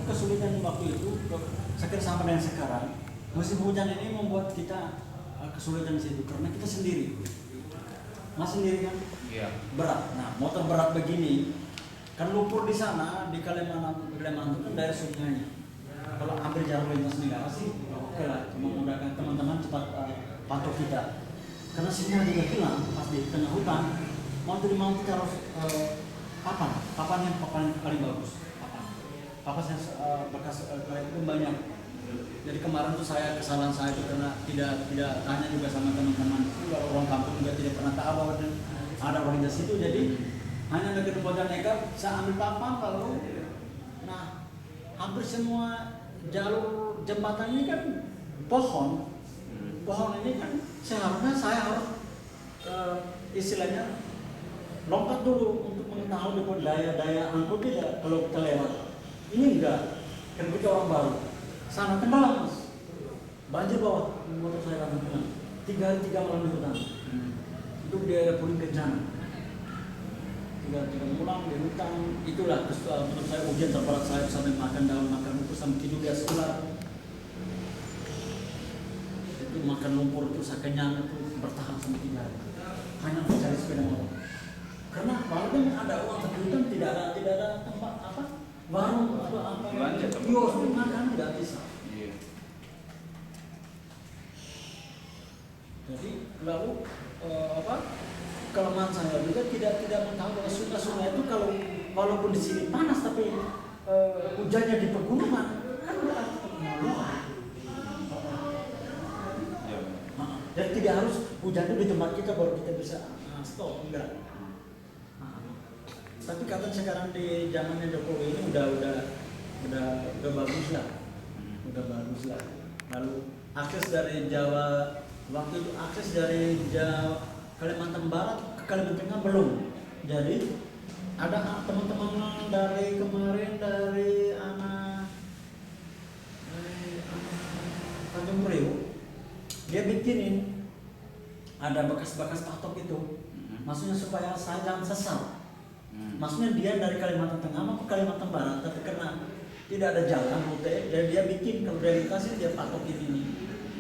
kesulitan waktu itu, sekarang sama dengan sekarang, musim hujan ini membuat kita kesulitan di situ karena kita sendiri. Mas sendiri kan? Iya. Berat. Nah, motor berat begini kan lumpur di sana di Kalimantan itu kan dari sungainya. Kalau ambil jalur lintas negara sih oke lah, cuma memudahkan teman-teman cepat pantau kita. Karena sinyal juga hilang pas di tengah hutan. Mau kita harus papan yang paling bagus. Papan yang bekas itu banyak. Jadi kemarin tuh kesalahan saya itu karena tidak tanya juga sama teman-teman. Kalau orang kampung juga tidak pernah tahu bahwa ada orang di situ. Jadi hanya dari kebutuhan nekat saya ambil papan lalu, nah hampir semua jalur jembatan ini kan pohon ini kan seharusnya saya harus istilahnya lompat dulu untuk mengetahui daya angkut tidak kalau kita lewat. Ini enggak, kan kita orang baru. Sana tenggelam mas, banjir bawah motor saya langsung tenggelam. 3 hari 3 malam di hutan. Itu di daerah Puling Kencana. 3 malam di hutan. Itulah menurut saya ujian terberat saya sampai makan daun, makan rumput, sampai tidur di atas ular. Itu makan lumpur itu saya kenyang itu bertahan sampai 3 hari. Hanya mencari sepeda motor. Karena walaupun ada uang tapi hutan tidak ada tempat apa warung atau apa kios untuk makan tidak bisa. Iya. Jadi lalu kelemahan saya juga tidak mengetahui bahwa sungai itu kalau walaupun di sini panas tapi hujannya di pegunungan kan berarti pegunungan. Jadi tidak harus hujan itu di tempat kita baru kita bisa stop, enggak. Tapi kata sekarang di zamannya Jokowi ini udah bagus lah, udah bagus lah. Lalu akses dari Jawa waktu itu akses dari Kalimantan Barat ke Kalimantan Tengah belum. Jadi ada teman-teman dari kemarin dari Tanjung Priok, dia bikinin ada bekas-bekas patok itu, maksudnya supaya saya jangan sesat. Maksudnya dia dari Kalimantan Tengah mau ke Kalimantan Barat, tapi karena tidak ada jalan rute, jadi dia bikin kalau dari lintasnya dia patok ini.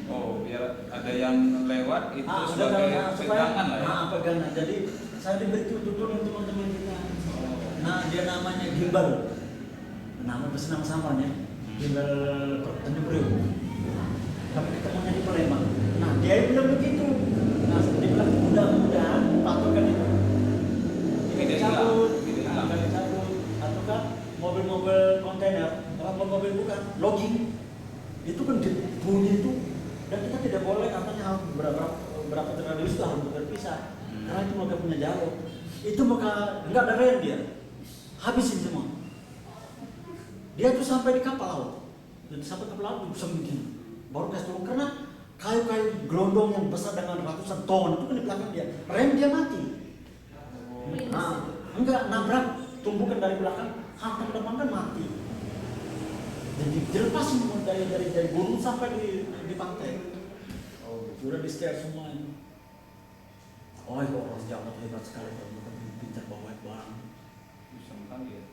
Oh, biar ada yang lewat itu sebagai pegangan lah ya. Pegangan. Jadi saya diberi tuntutan teman-teman kita. Nah, dia namanya Gimbal. Nama samarnya Gimbal Tanjung Priok. Tapi ketemunya di Palembang. Nah, dia bilang begitu. Nah, dia bilang mudah-mudahan patokan itu cabut, atau kan mobil-mobil kontainer, mobil bukan, logging itu kan bunyi itu, dan kita tidak boleh katanya berapa radius itu harus berpisah, karena itu mereka punya jalur, itu mereka nggak ada rem dia, habisin semua, dia tuh sampai di kapal laut, jadi sampai kapal laut bisa begini, baru kasih turun karena kayu-kayu gelondong yang besar dengan ratusan ton itu kan di belakang dia, rem dia mati. Nah, enggak nabrak tumbukan dari belakang, hantam depan kan mati. Jadi dilepas semua dari gunung sampai di pantai. Oh, sudah di scare semua ini. Oh, itu orang Jawa hebat sekali, pintar bawa barang. Bisa makan dia.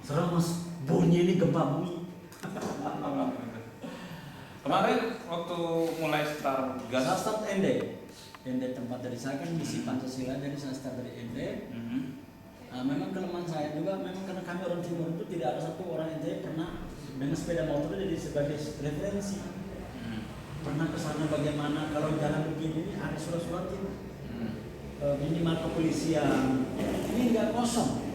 Serem mas, bunyi ini gempa bumi. Kemarin waktu mulai start gas. Saya start ND tempat dari saya kan misi Pancasila, jadi saya start dari ND. Memang kelemahan saya juga, memang karena kami orang timur itu tidak ada satu orang ND pernah dengan sepeda motor jadi sebagai referensi. Pernah ke sana bagaimana kalau jalan begini ada surat-surat minimal kepolisian. Ini enggak kosong.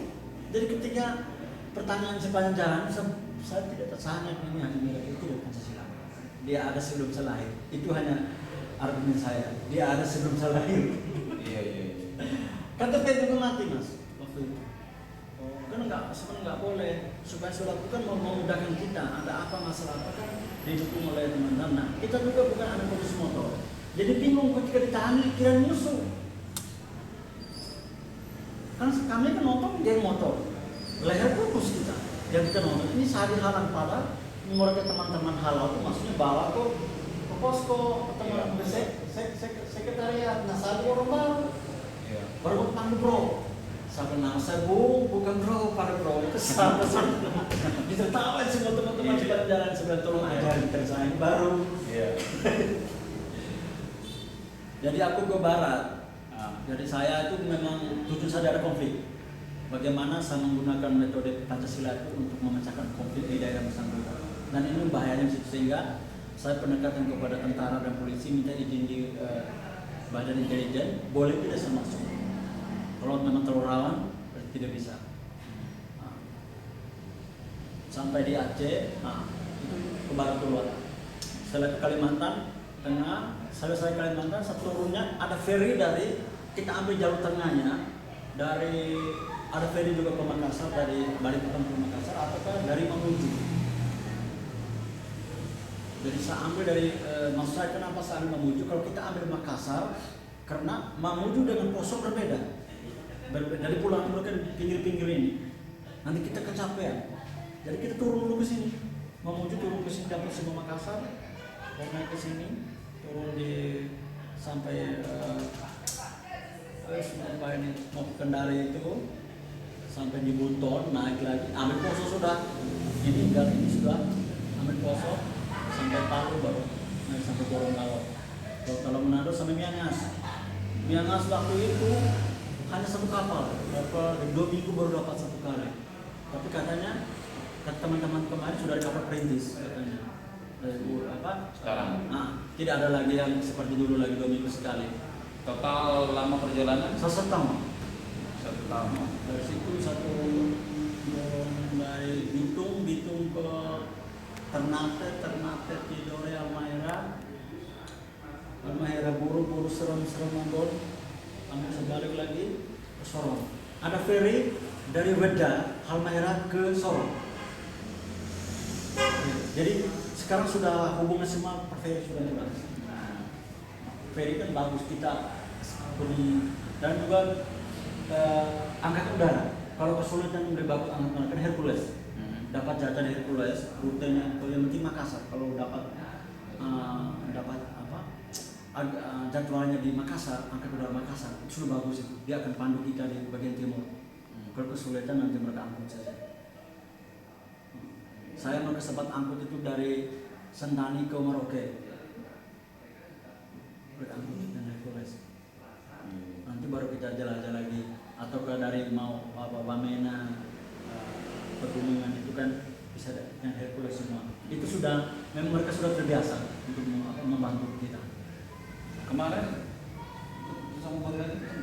Jadi ketika pertanyaan sepanjang jalan saya tidak tersangat ini hanya milik itu Pancasila. Dia ada sebelum saya lahir. Itu hanya argumen saya. Dia ada sebelum saya lahir. Iya. Kata dia juga mati mas waktu itu. Kan sebenarnya nggak boleh supaya surat itu kan memudahkan kita. Ada apa masalah apa kan didukung oleh teman-teman. Nah, kita juga bukan anak polisi motor. Jadi bingung ketika ditahan kira musuh. Kan kami kan nonton geng motor. Leher putus kita. Yang kita nonton ini sehari halang pada mereka teman-teman halal itu maksudnya bawa ke posko teman-teman sekretariat. Nah, saat orang baru panggil bro. Sampai nama saya, Bu, bukan bro, pada bro, itu sama sama. Ditertawain semua teman-teman di jalan sebelah, tolong ajarin saya baru. Iya. Jadi aku ke barat. Jadi saya itu memang tujuan saya ada konflik. Bagaimana saya menggunakan metode Pancasila itu untuk memecahkan konflik di daerah bersangkutan. Dan ini bahayanya sehingga saya pendekatan kepada tentara dan polisi minta izin di badan intelijen, boleh tidak saya masuk. Kalau memang terlalu rawan, tidak bisa. Sampai di Aceh, itu ke barat keluar. Setelah ke Kalimantan Tengah, selesai Kalimantan, satu turunnya ada ferry dari, kita ambil jalur tengahnya, dari ada ferry juga ke Makassar, dari Balikpapan ke Makassar, ataukah dari Mamuju. Jadi saya ambil dari, maksud saya kenapa saya ambil Mamuju, kalau kita ambil Makassar, karena Mamuju dengan Poso berbeda. Dari pulau Timur kan pinggir-pinggir ini, nanti kita kecapean. Jadi kita turun dulu ke sini, Mamuju turun ke sini, dapat semua Makassar, naik ke sini, turun di sampai sampai ini mau ke Kendari itu, sampai di Buton, naik lagi, ambil Poso sudah, ini sudah, ambil Poso, sampai Palu baru, naik sampai Gorontalo, Manado sampai Miangas waktu itu hanya satu kapal, 2 minggu baru dapat 1 kali, tapi katanya kata teman-teman kemarin sudah ada kapal perintis katanya. Sekarang? Tidak ada lagi yang seperti dulu lagi 2 minggu sekali. Total lama perjalanan? 1 tahun. 1 tahun. Dari situ dari Bitung ke Ternate, Tidore, Halmahera, Buru, Serem, Ambon, ambil sebalik lagi ke Sorong. Ada ferry dari Wedha, Halmahera ke Sorong. Jadi sekarang sudah hubungan semua per ferry sudah jelas. Ferry kan bagus kita beli, dan juga angkatan udara. Kalau kesulitan lebih bagus angkatan udara kan Hercules. Dapat jatah dari Hercules, rutenya kalau yang penting Makassar. Kalau dapat jadwalnya di Makassar, angkatan udara Makassar itu sudah bagus itu. Dia akan pandu kita di bagian timur. Kalau kesulitan nanti mereka angkut saja. Saya mau sempat angkut itu dari Sentani ke Merauke. Berangkut dengan Hercules. Nanti baru kita jelajah lagi, atau dari mau Wamena, pegunungan itu kan bisa dengan Hercules semua. Itu sudah memang mereka sudah terbiasa untuk membantu kita. Kemarin sama Bang Dani kan?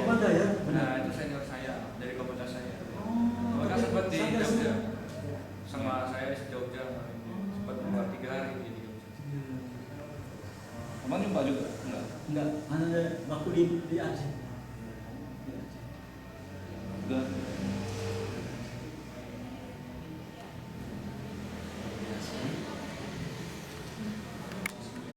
Bang Daya? Nah, itu senior saya dari komunitas saya. Mereka sempat di Jogja sama saya di Jogja, sempat 3 hari di Jogja. Kemarin jumpa juga? Enggak. Enggak, hanya waktu di Aceh.